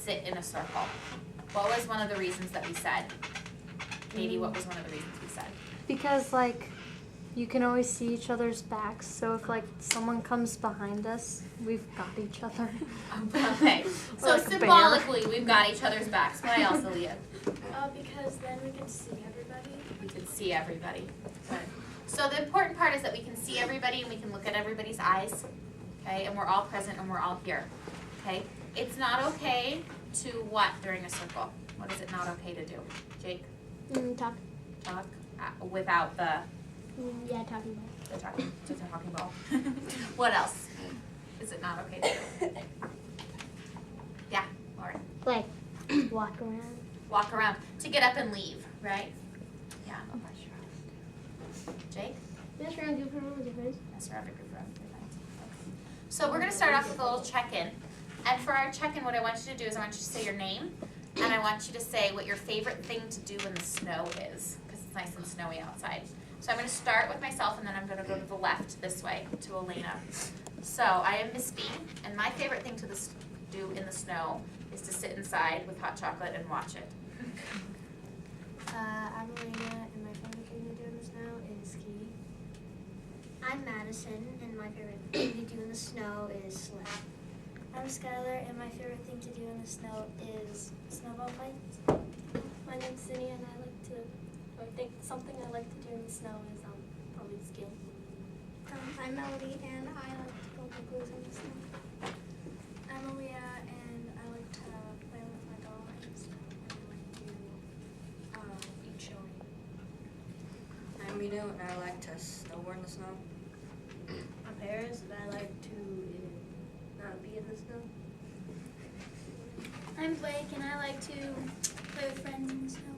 sit in a circle. What was one of the reasons that we said? Katie, what was one of the reasons we said? Because, like, you can always see each other's backs, so if, like, someone comes behind us, we've got each other. Okay, so like a symbolically, we've got each other's backs. What else, Aaliyah? Because then we can see everybody. We can see everybody. Good. So the important part is that we can see everybody and we can look at everybody's eyes, okay? And we're all present and we're all here, okay? It's not okay to what during a circle? What is it not okay to do? Jake? Talk. Talk without the Yeah, talking about. the talking ball. What else is it not okay to do? Yeah, Lauren. Like, walk around. Walk around to get up and leave, right? Yeah. Jake? Mess around, goof around with your friends. Mess around with your friends. Okay. So we're gonna start off with a little check-in. And for our check-in, what I want you to do is I want you to say your name, and I want you to say what your favorite thing to do in the snow is, because it's nice and snowy outside. So I'm gonna start with myself, and then I'm gonna go to the left this way to Elena. So I am Miss B, and my favorite thing to do in the snow is to sit inside with hot chocolate and watch it. I'm Elena, and my favorite thing to do in the snow is ski. I'm Madison, and my favorite thing to do in the snow is sled. I'm Skylar, and my favorite thing to do in the snow is snowball fights. My name's Cindy, and I think something I like to do in the snow is probably skiing. I'm Melody, and I like to go blues in the snow. I'm Aaliyah, and I like to play with my doll in the snow, and I like to eat chili. I'm Reno, and I like to snowboard in the snow. I'm Paris, and I like to not be in the snow. I'm Blake, and I like to play with friends in the snow.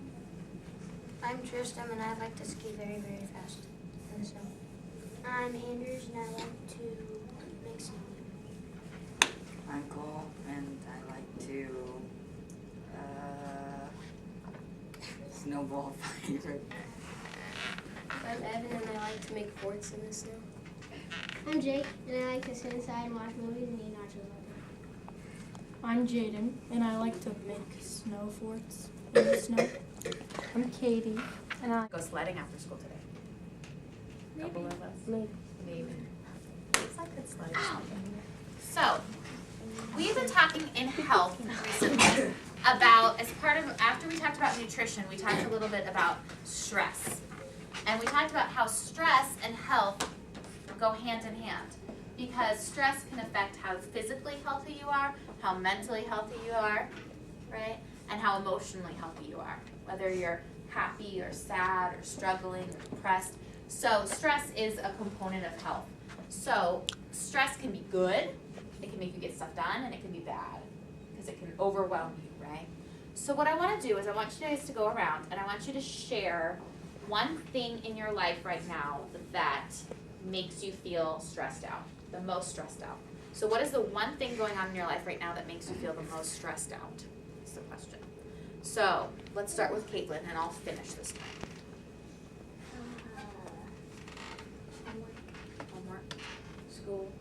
I'm Tristan, and I like to ski very, very fast in the snow. I'm Anders, and I like to make snow. I'm Cole, and I like to snowball fight. I'm Evan, and I like to make forts in the snow. I'm Jake, and I like to sit inside and watch movies and eat nachos all day. I'm Jaden, and I like to make snow forts in the snow. I'm Katie, and I Go sledding after school today. Couple of us. Maybe. It's like good sledding. So, we've been talking in health recently about, after we talked about nutrition, we talked a little bit about stress. And we talked about how stress and health go hand in hand. Because stress can affect how physically healthy you are, how mentally healthy you are, right? And how emotionally healthy you are. Whether you're happy or sad or struggling or depressed. So stress is a component of health. So stress can be good, it can make you get stuff done, and it can be bad because it can overwhelm you, right? So what I want to do is I want you guys to go around and I want you to share one thing in your life right now that makes you feel stressed out, the most stressed out. So what is the one thing going on in your life right now that makes you feel the most stressed out? That's the question. So let's start with Caitlin, and I'll finish this one. Homework. School.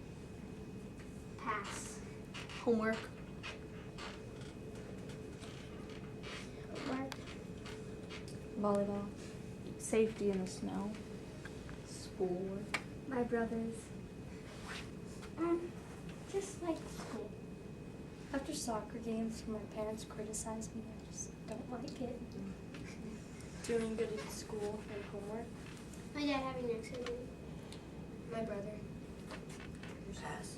Pass. Homework. Homework. volleyball. Safety in the snow. Schoolwork. My brothers. Just like school. After soccer games, my parents criticize me. I just don't like it. Doing good at school and homework. My dad having next surgery. My brother. Pass.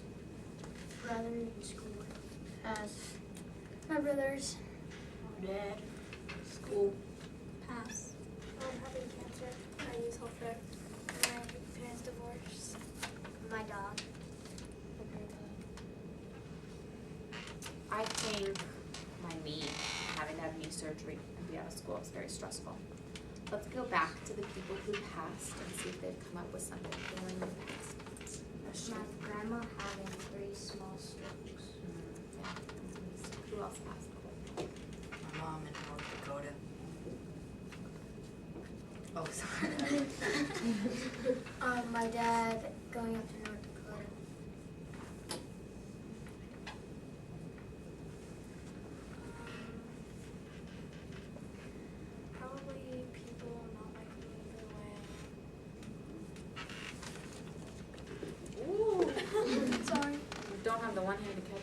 Brother in school. Pass. My brothers. Dad. School. Pass. Having cancer. I use health rep. My parents divorced. My dog. I think my knee, having to have knee surgery and be out of school is very stressful. Let's go back to the people who passed and see if they've come up with something during the past. My grandma having 3 small strokes. Yeah. Who else passed? My mom in North Dakota. Oh, sorry. My dad going up to North Dakota.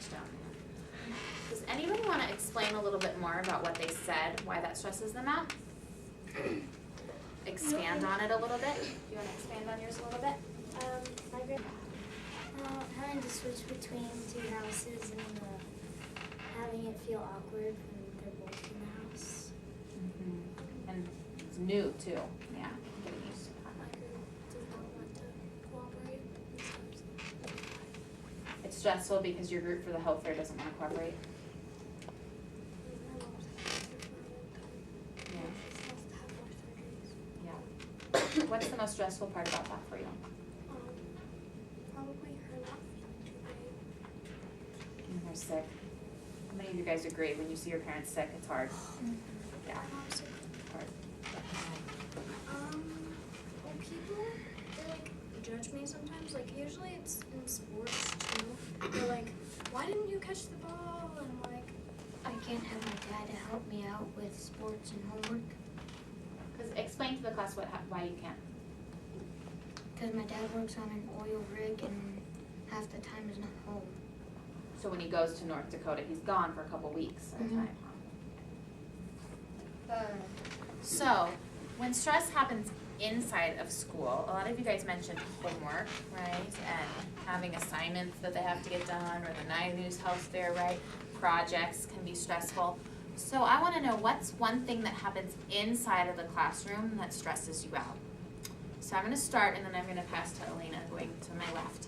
switch down there. Does anybody want to explain a little bit more about what they said, why that stresses them out? Expand on it a little bit. Do you want to expand on yours a little bit? Having to switch between two houses and having it feel awkward when they're both in the house. And it's new too. Yeah. Getting used to that. My group does not want to cooperate sometimes. It's stressful because your group for the health fair doesn't want to cooperate. My mom's having surgery for a long time. Yeah. She's supposed to have more surgeries. Yeah. What's the most stressful part about that for you? Probably her not feeling too great. When they're sick. How many of you guys agree when you see your parents sick, it's hard? Yeah. My mom's sick. Hard. Well, people, they like judge me sometimes. Like usually it's in sports too. They're like, "Why didn't you catch the ball?" And I'm like, "I can't have my dad to help me out with sports and homework Because explain to the class why you can't. because my dad works on an oil rig and half the time is not home." So when he goes to North Dakota, he's gone for a couple weeks at a time. So when stress happens inside of school, a lot of you guys mentioned homework, right? And having assignments that they have to get done, or the night news health fair, right? Projects can be stressful. So I want to know, what's one thing that happens inside of the classroom that stresses you out? So I'm going to start, and then I'm going to pass to Elena, going to my left.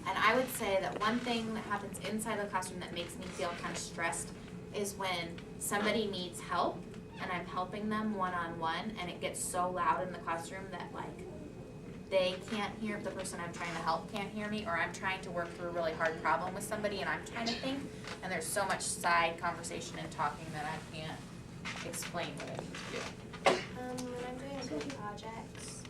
And I would say that one thing that happens inside the classroom that makes me feel kind of stressed is when somebody needs help and I'm helping them one-on-one, and it gets so loud in the classroom that like they can't hear, the person I'm trying to help can't hear me, or I'm trying to work through a really hard problem with somebody and I'm trying to think, and there's so much side conversation and talking that I can't explain what I need to do. When I'm doing group projects